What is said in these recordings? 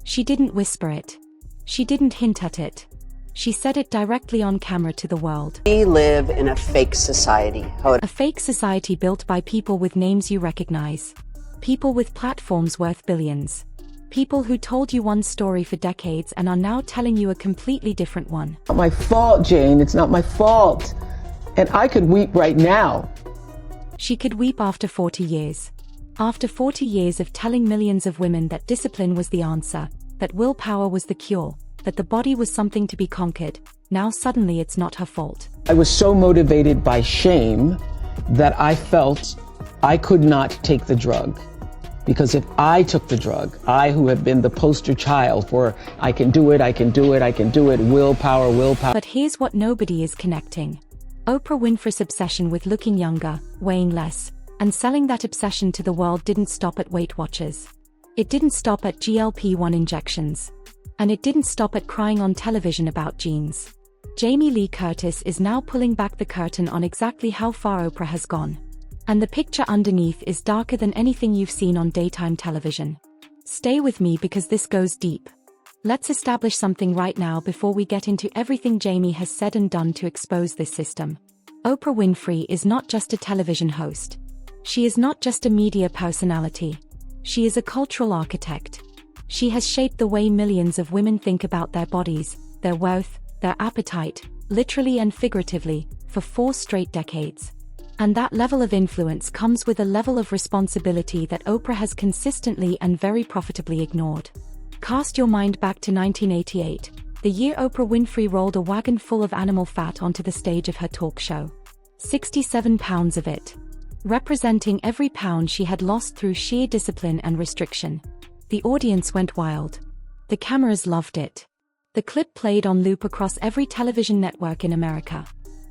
She didn't whisper it. She didn't hint at it. She said it directly on camera to the world. We live in a fake society. A fake society built by people with names you recognize. People with platforms worth billions. People who told you one story for decades and are now telling you a completely different one. It's not my fault, Jane. It's not my fault. And I could weep right now. She could weep after 40 years. After 40 years of telling millions of women that discipline was the answer, that willpower was the cure, that the body was something to be conquered, now suddenly it's not her fault. I was so motivated by shame that I felt I could not take the drug. Because if I took the drug, I who have been the poster child for I can do it, I can do it, I can do it, willpower, willpower. But here's what nobody is connecting. Oprah Winfrey's obsession with looking younger, weighing less, and selling that obsession to the world didn't stop at Weight Watchers. It didn't stop at GLP-1 injections. And it didn't stop at crying on television about jeans. Jamie Lee Curtis is now pulling back the curtain on exactly how far Oprah has gone. And the picture underneath is darker than anything you've seen on daytime television. Stay with me because this goes deep. Let's establish something right now before we get into everything Jamie has said and done to expose this system. Oprah Winfrey is not just a television host. She is not just a media personality. She is a cultural architect. She has shaped the way millions of women think about their bodies, their worth, their appetite, literally and figuratively, for 4 straight decades. And that level of influence comes with a level of responsibility that Oprah has consistently and very profitably ignored. Cast your mind back to 1988, the year Oprah Winfrey rolled a wagon full of animal fat onto the stage of her talk show. 67 pounds of it. Representing every pound she had lost through sheer discipline and restriction. The audience went wild. The cameras loved it. The clip played on loop across every television network in America.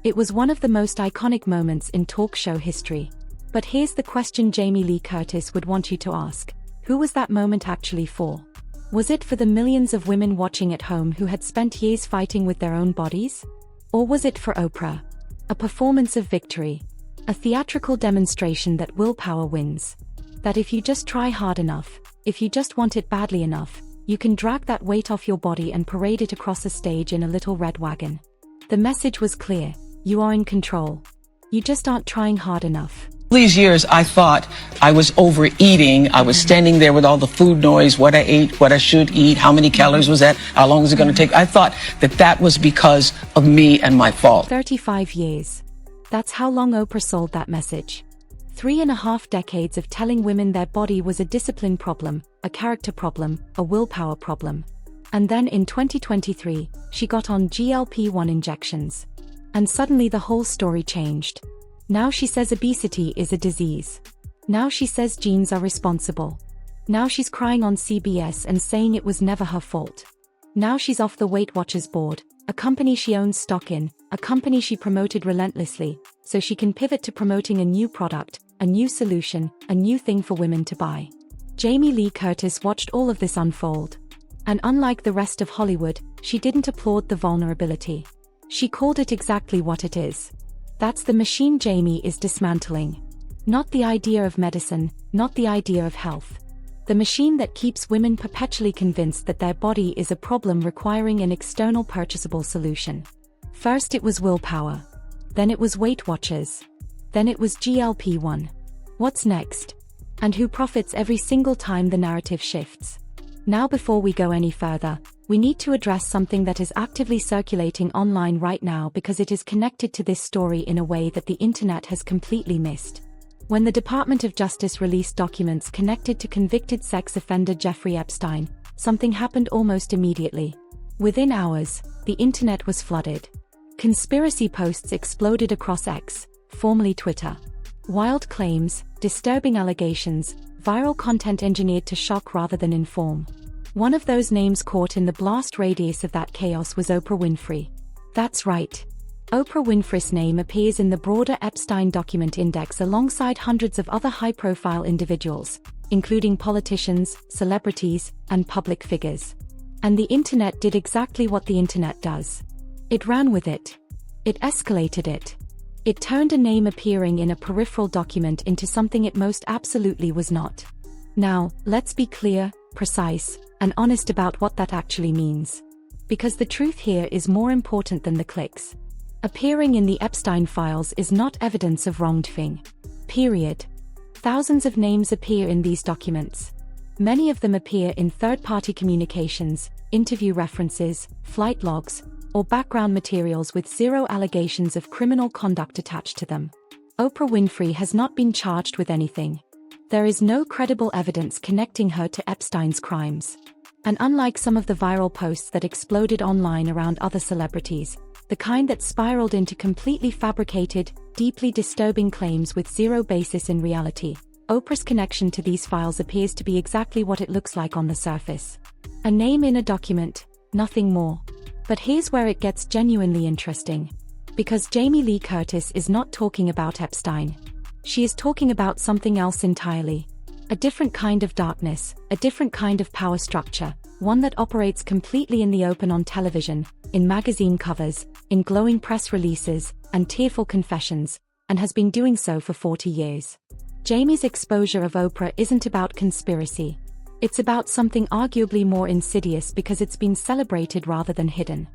It was one of the most iconic moments in talk show history. But here's the question Jamie Lee Curtis would want you to ask. Who was that moment actually for? Was it for the millions of women watching at home who had spent years fighting with their own bodies? Or was it for Oprah? A performance of victory. A theatrical demonstration that willpower wins. That if you just try hard enough, if you just want it badly enough, you can drag that weight off your body and parade it across a stage in a little red wagon. The message was clear. You are in control. You just aren't trying hard enough. All these years, I thought I was overeating. I was standing there with all the food noise, what I ate, what I should eat, how many calories was that, how long was it going to take. I thought that that was because of me and my fault. 35 years. That's how long Oprah sold that message. 3.5 decades of telling women their body was a discipline problem, a character problem, a willpower problem. And then in 2023, she got on GLP-1 injections. And suddenly the whole story changed. Now she says obesity is a disease. Now she says genes are responsible. Now she's crying on CBS and saying it was never her fault. Now she's off the Weight Watchers board, a company she owns stock in, a company she promoted relentlessly, so she can pivot to promoting a new product, a new solution, a new thing for women to buy. Jamie Lee Curtis watched all of this unfold. And unlike the rest of Hollywood, she didn't applaud the vulnerability. She called it exactly what it is. That's the machine Jamie is dismantling. Not the idea of medicine, not the idea of health. The machine that keeps women perpetually convinced that their body is a problem requiring an external purchasable solution. First it was willpower. Then it was Weight Watchers. Then it was GLP-1. What's next? And who profits every single time the narrative shifts? Now before we go any further, we need to address something that is actively circulating online right now because it is connected to this story in a way that the internet has completely missed. When the Department of Justice released documents connected to convicted sex offender Jeffrey Epstein, something happened almost immediately. Within hours, the internet was flooded. Conspiracy posts exploded across X, formerly Twitter. Wild claims, disturbing allegations, viral content engineered to shock rather than inform. One of those names caught in the blast radius of that chaos was Oprah Winfrey. That's right. Oprah Winfrey's name appears in the broader Epstein document index alongside hundreds of other high-profile individuals, including politicians, celebrities, and public figures. And the internet did exactly what the internet does. It ran with it. It escalated it. It turned a name appearing in a peripheral document into something it most absolutely was not. Now, let's be clear, precise, and honest about what that actually means. Because the truth here is more important than the clicks. Appearing in the Epstein files is not evidence of wrongdoing. Period. Thousands of names appear in these documents. Many of them appear in third-party communications, interview references, flight logs, or background materials with zero allegations of criminal conduct attached to them. Oprah Winfrey has not been charged with anything. There is no credible evidence connecting her to Epstein's crimes. And unlike some of the viral posts that exploded online around other celebrities, the kind that spiraled into completely fabricated, deeply disturbing claims with zero basis in reality, Oprah's connection to these files appears to be exactly what it looks like on the surface. A name in a document, nothing more. But here's where it gets genuinely interesting. Because Jamie Lee Curtis is not talking about Epstein. She is talking about something else entirely. A different kind of darkness, a different kind of power structure, one that operates completely in the open on television, in magazine covers, in glowing press releases, and tearful confessions, and has been doing so for 40 years. Jamie's exposure of Oprah isn't about conspiracy. It's about something arguably more insidious because it's been celebrated rather than hidden.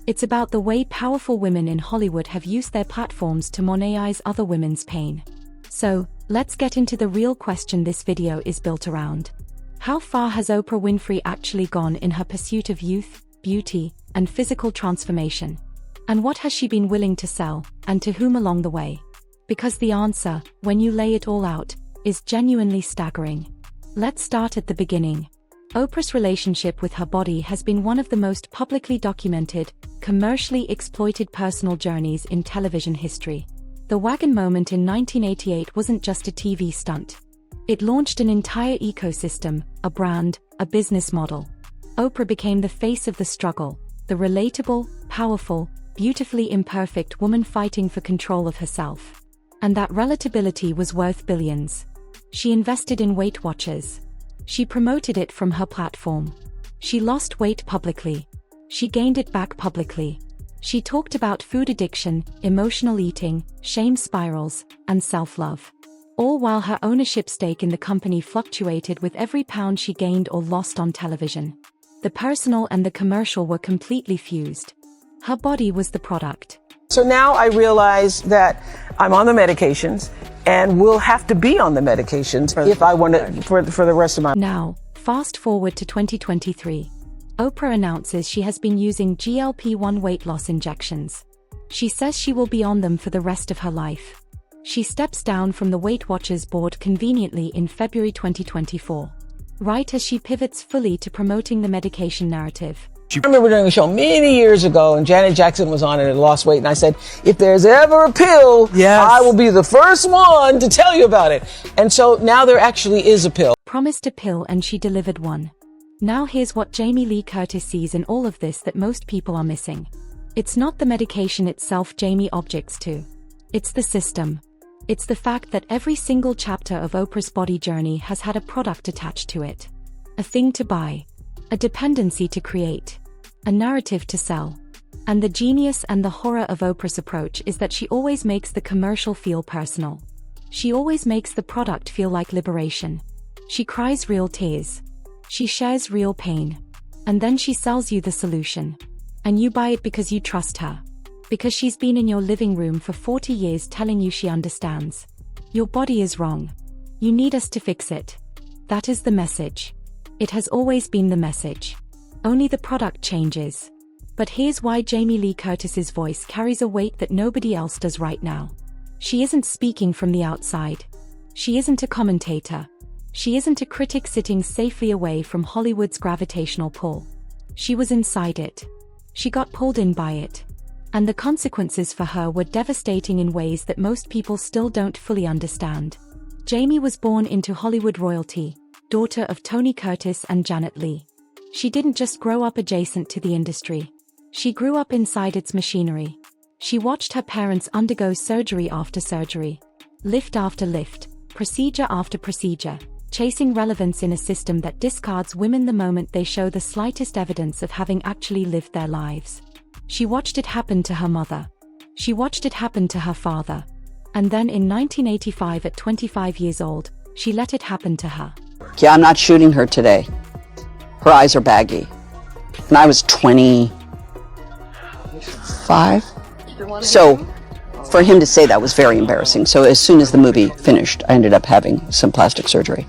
It's about the way powerful women in Hollywood have used their platforms to monetize other women's pain. So, let's get into the real question this video is built around. How far has Oprah Winfrey actually gone in her pursuit of youth, beauty, and physical transformation? And what has she been willing to sell, and to whom along the way? Because the answer, when you lay it all out, is genuinely staggering. Let's start at the beginning. Oprah's relationship with her body has been one of the most publicly documented, commercially exploited personal journeys in television history. The wagon moment in 1988 wasn't just a TV stunt. It launched an entire ecosystem, a brand, a business model. Oprah became the face of the struggle, the relatable, powerful, beautifully imperfect woman fighting for control of herself. And that relatability was worth billions. She invested in Weight Watchers. She promoted it from her platform. She lost weight publicly. She gained it back publicly. She talked about food addiction, emotional eating, shame spirals, and self-love. All while her ownership stake in the company fluctuated with every pound she gained or lost on television. The personal and the commercial were completely fused. Her body was the product. So now I realize that I'm on the medications and will have to be on the medications if I want to for the rest of my life. Now, fast forward to 2023. Oprah announces she has been using GLP-1 weight loss injections. She says she will be on them for the rest of her life. She steps down from the Weight Watchers board conveniently in February 2024, right as she pivots fully to promoting the medication narrative. I remember doing a show many years ago, and Janet Jackson was on it and lost weight, and I said, if there's ever a pill, yes, I will be the first one to tell you about it. And so now there actually is a pill. Promised a pill and she delivered one. Now here's what Jamie Lee Curtis sees in all of this that most people are missing. It's not the medication itself Jamie objects to. It's the system. It's the fact that every single chapter of Oprah's body journey has had a product attached to it. A thing to buy. A dependency to create. A narrative to sell. And the genius and the horror of Oprah's approach is that she always makes the commercial feel personal. She always makes the product feel like liberation. She cries real tears. She shares real pain. And then she sells you the solution. And you buy it because you trust her. Because she's been in your living room for 40 years telling you she understands. Your body is wrong. You need us to fix it. That is the message. It has always been the message. Only the product changes. But here's why Jamie Lee Curtis's voice carries a weight that nobody else does right now. She isn't speaking from the outside. She isn't a commentator. She isn't a critic sitting safely away from Hollywood's gravitational pull. She was inside it. She got pulled in by it. And the consequences for her were devastating in ways that most people still don't fully understand. Jamie was born into Hollywood royalty, daughter of Tony Curtis and Janet Leigh. She didn't just grow up adjacent to the industry. She grew up inside its machinery. She watched her parents undergo surgery after surgery, lift after lift, procedure after procedure, chasing relevance in a system that discards women the moment they show the slightest evidence of having actually lived their lives. She watched it happen to her mother. She watched it happen to her father. And then in 1985 at 25 years old, she let it happen to her. Yeah, I'm not shooting her today. her eyes are baggy. And I was 25. So for him to say that was very embarrassing. So as soon as the movie finished, I ended up having some plastic surgery.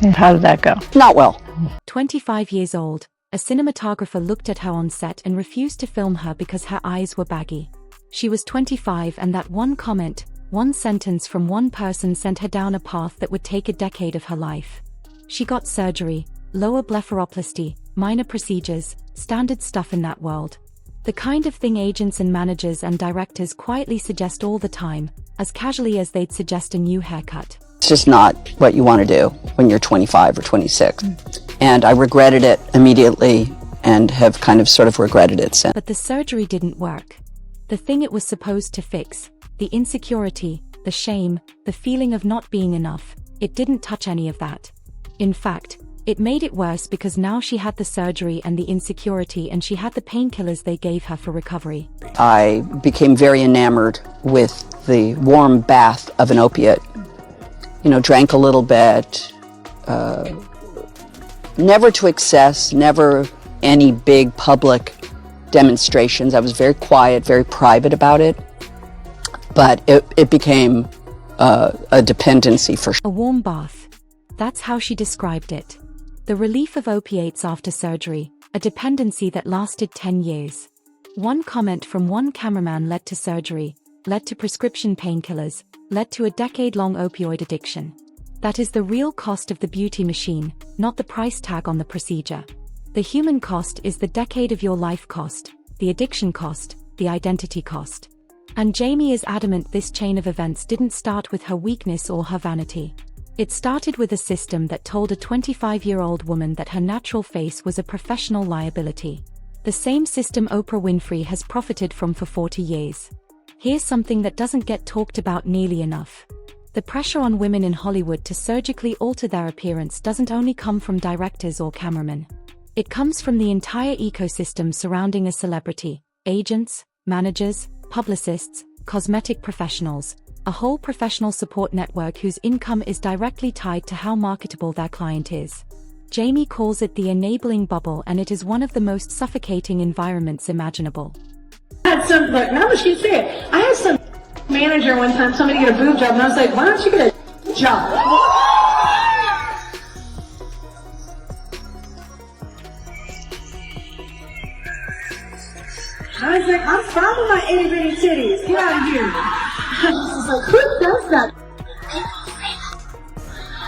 And how did that go? Not well. 25 years old, a cinematographer looked at her on set and refused to film her because her eyes were baggy. She was 25, and that one comment, one sentence from one person sent her down a path that would take a decade of her life. She got surgery, lower blepharoplasty, minor procedures, standard stuff in that world. The kind of thing agents and managers and directors quietly suggest all the time, as casually as they'd suggest a new haircut. It's just not what you want to do when you're 25 or 26. And I regretted it immediately and have kind of sort of regretted it since. But the surgery didn't work. The thing it was supposed to fix, the insecurity, the shame, the feeling of not being enough, it didn't touch any of that. In fact, it made it worse because now she had the surgery and the insecurity, and she had the painkillers they gave her for recovery. I became very enamored with the warm bath of an opiate. You know, drank a little bit, never to excess, never any big public demonstrations. I was very quiet, very private about it, but it became a dependency for sure. A warm bath. That's how she described it. The relief of opiates after surgery, a dependency that lasted 10 years. One comment from one cameraman led to surgery, led to prescription painkillers, led to a decade-long opioid addiction. That is the real cost of the beauty machine, not the price tag on the procedure. The human cost is the decade of your life cost, the addiction cost, the identity cost. And Jamie is adamant this chain of events didn't start with her weakness or her vanity. It started with a system that told a 25-year-old woman that her natural face was a professional liability. The same system Oprah Winfrey has profited from for 40 years. Here's something that doesn't get talked about nearly enough. The pressure on women in Hollywood to surgically alter their appearance doesn't only come from directors or cameramen. It comes from the entire ecosystem surrounding a celebrity: agents, managers, publicists, cosmetic professionals, a whole professional support network whose income is directly tied to how marketable their client is. Jamie calls it the enabling bubble, and it is one of the most suffocating environments imaginable. I had some, look, now that she say it, I had some manager one time tell me to get a boob job, and I was like, why don't you get a job? I was like, I'm proud of my itty bitty titties. Get out of here. I was just like, who does that?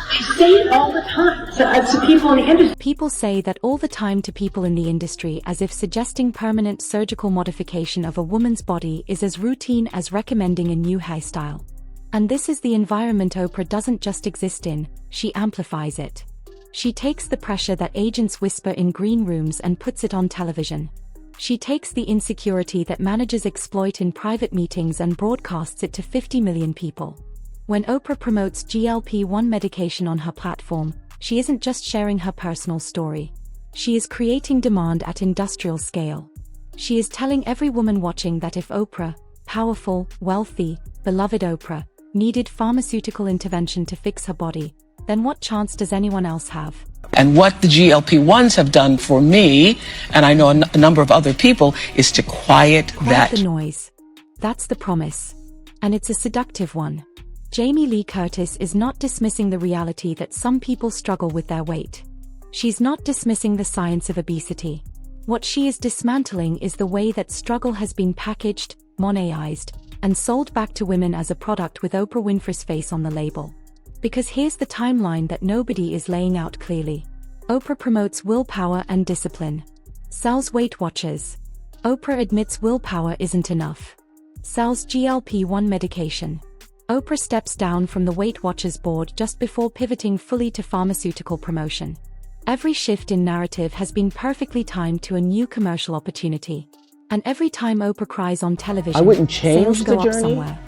I say it all the time to people in the industry. People say that all the time to people in the industry, as if suggesting permanent surgical modification of a woman's body is as routine as recommending a new hairstyle. And this is the environment Oprah doesn't just exist in, she amplifies it. She takes the pressure that agents whisper in green rooms and puts it on television. She takes the insecurity that managers exploit in private meetings and broadcasts it to 50 million people. When Oprah promotes GLP-1 medication on her platform, she isn't just sharing her personal story. She is creating demand at industrial scale. She is telling every woman watching that if Oprah, powerful, wealthy, beloved Oprah, needed pharmaceutical intervention to fix her body, then what chance does anyone else have? And what the GLP-1s have done for me, and I know a number of other people, is to quiet that. The noise. That's the promise. And it's a seductive one. Jamie Lee Curtis is not dismissing the reality that some people struggle with their weight. She's not dismissing the science of obesity. What she is dismantling is the way that struggle has been packaged, monetized, and sold back to women as a product with Oprah Winfrey's face on the label. Because here's the timeline that nobody is laying out clearly. Oprah promotes willpower and discipline. Sells Weight Watchers. Oprah admits willpower isn't enough. Sells GLP-1 medication. Oprah steps down from the Weight Watchers board just before pivoting fully to pharmaceutical promotion. Every shift in narrative has been perfectly timed to a new commercial opportunity. And every time Oprah cries on television, I wouldn't change sales go the up journey. somewhere.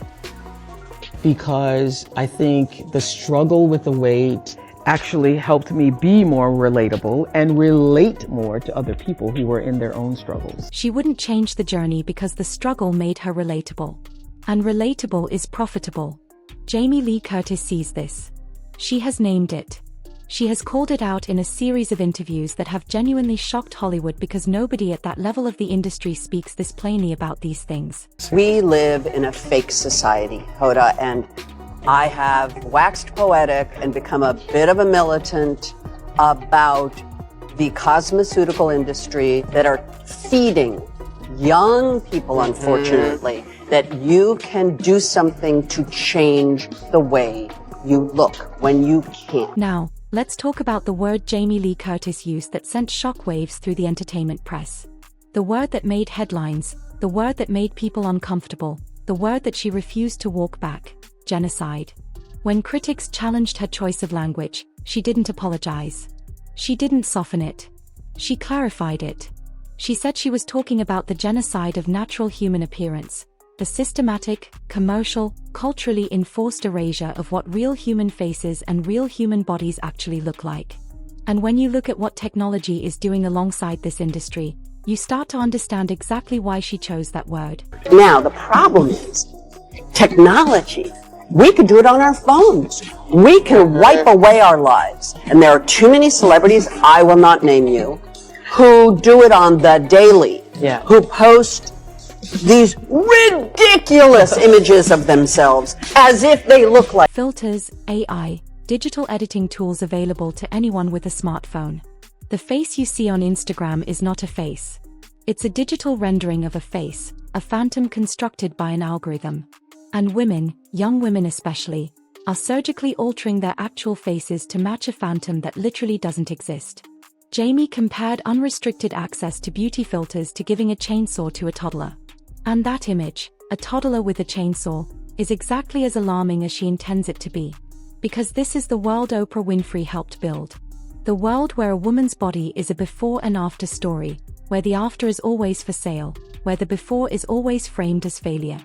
Because I think the struggle with the weight actually helped me be more relatable and relate more to other people who were in their own struggles. She wouldn't change the journey because the struggle made her relatable. And relatable is profitable. Jamie Lee Curtis sees this. She has named it. She has called it out in a series of interviews that have genuinely shocked Hollywood because nobody at that level of the industry speaks this plainly about these things. We live in a fake society, Hoda, and I have waxed poetic and become a bit of a militant about the cosmeceutical industry that are feeding young people, unfortunately, that you can do something to change the way you look when you can't. Now, let's talk about the word Jamie Lee Curtis used that sent shockwaves through the entertainment press. The word that made headlines, the word that made people uncomfortable, the word that she refused to walk back: genocide. When critics challenged her choice of language, she didn't apologize. She didn't soften it. She clarified it. She said she was talking about the genocide of natural human appearance, the systematic, commercial, culturally enforced erasure of what real human faces and real human bodies actually look like. And when you look at what technology is doing alongside this industry, you start to understand exactly why she chose that word. Now, the problem is technology. We could do it on our phones. We can wipe away our lives. And there are too many celebrities, I will not name you, who do it on the daily, who post these ridiculous images of themselves as if they look like filters, AI, digital editing tools available to anyone with a smartphone. The face you see on Instagram is not a face. It's a digital rendering of a face, a phantom constructed by an algorithm. And women, young women especially, are surgically altering their actual faces to match a phantom that literally doesn't exist. Jamie compared unrestricted access to beauty filters to giving a chainsaw to a toddler. And that image, a toddler with a chainsaw, is exactly as alarming as she intends it to be. Because this is the world Oprah Winfrey helped build. The world where a woman's body is a before and after story, where the after is always for sale, where the before is always framed as failure.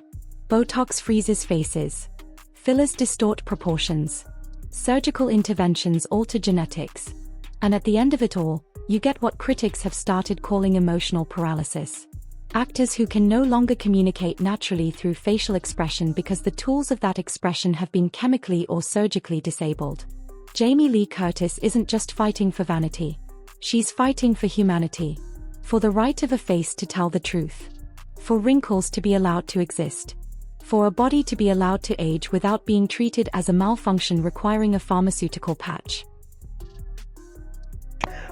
Botox freezes faces. Fillers distort proportions. Surgical interventions alter genetics. And at the end of it all, you get what critics have started calling emotional paralysis. Actors who can no longer communicate naturally through facial expression because the tools of that expression have been chemically or surgically disabled. Jamie Lee Curtis isn't just fighting for vanity. She's fighting for humanity. For the right of a face to tell the truth. For wrinkles to be allowed to exist. For a body to be allowed to age without being treated as a malfunction requiring a pharmaceutical patch.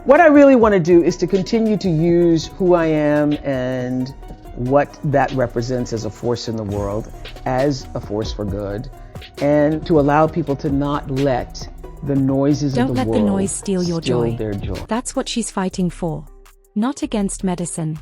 What I really want to do is to continue to use who I am and what that represents as a force in the world, as a force for good, and to allow people to not let the noises of the world Don't let the noise steal your joy. their joy. That's what she's fighting for. Not against medicine.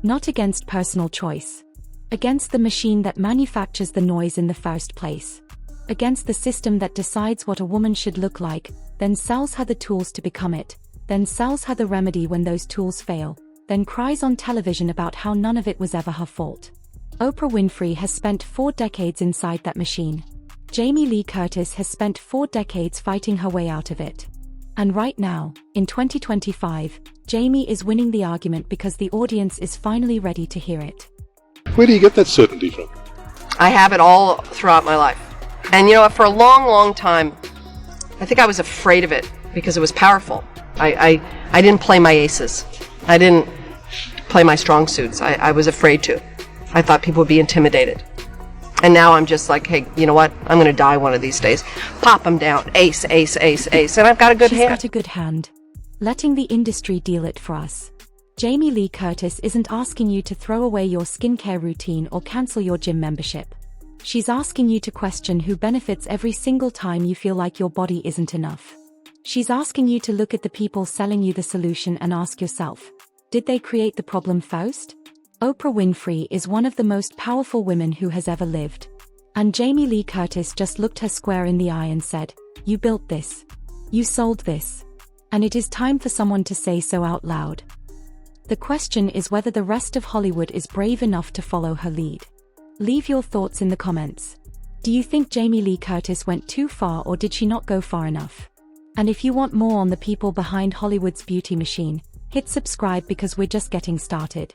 Not against personal choice. Against the machine that manufactures the noise in the first place. Against the system that decides what a woman should look like, then sells her the tools to become it, then sells her the remedy when those tools fail, then cries on television about how none of it was ever her fault. Oprah Winfrey has spent 4 decades inside that machine. Jamie Lee Curtis has spent 4 decades fighting her way out of it. And right now, in 2025, Jamie is winning the argument because the audience is finally ready to hear it. Where do you get that certainty from? I have it all throughout my life. And you know, for a long, long time, I think I was afraid of it because it was powerful. I didn't play my aces. I didn't play my strong suits. I was afraid to. I thought people would be intimidated. And now I'm just like, hey, you know what? I'm going to die one of these days. Pop them down. Ace, ace, ace, ace. And I've got a good hand. She's got a good hand. Letting the industry deal it for us. Jamie Lee Curtis isn't asking you to throw away your skincare routine or cancel your gym membership. She's asking you to question who benefits every single time you feel like your body isn't enough. She's asking you to look at the people selling you the solution and ask yourself, did they create the problem first? Oprah Winfrey is one of the most powerful women who has ever lived. And Jamie Lee Curtis just looked her square in the eye and said, you built this. You sold this. And it is time for someone to say so out loud. The question is whether the rest of Hollywood is brave enough to follow her lead. Leave your thoughts in the comments. Do you think Jamie Lee Curtis went too far or did she not go far enough? And if you want more on the people behind Hollywood's beauty machine, hit subscribe because we're just getting started.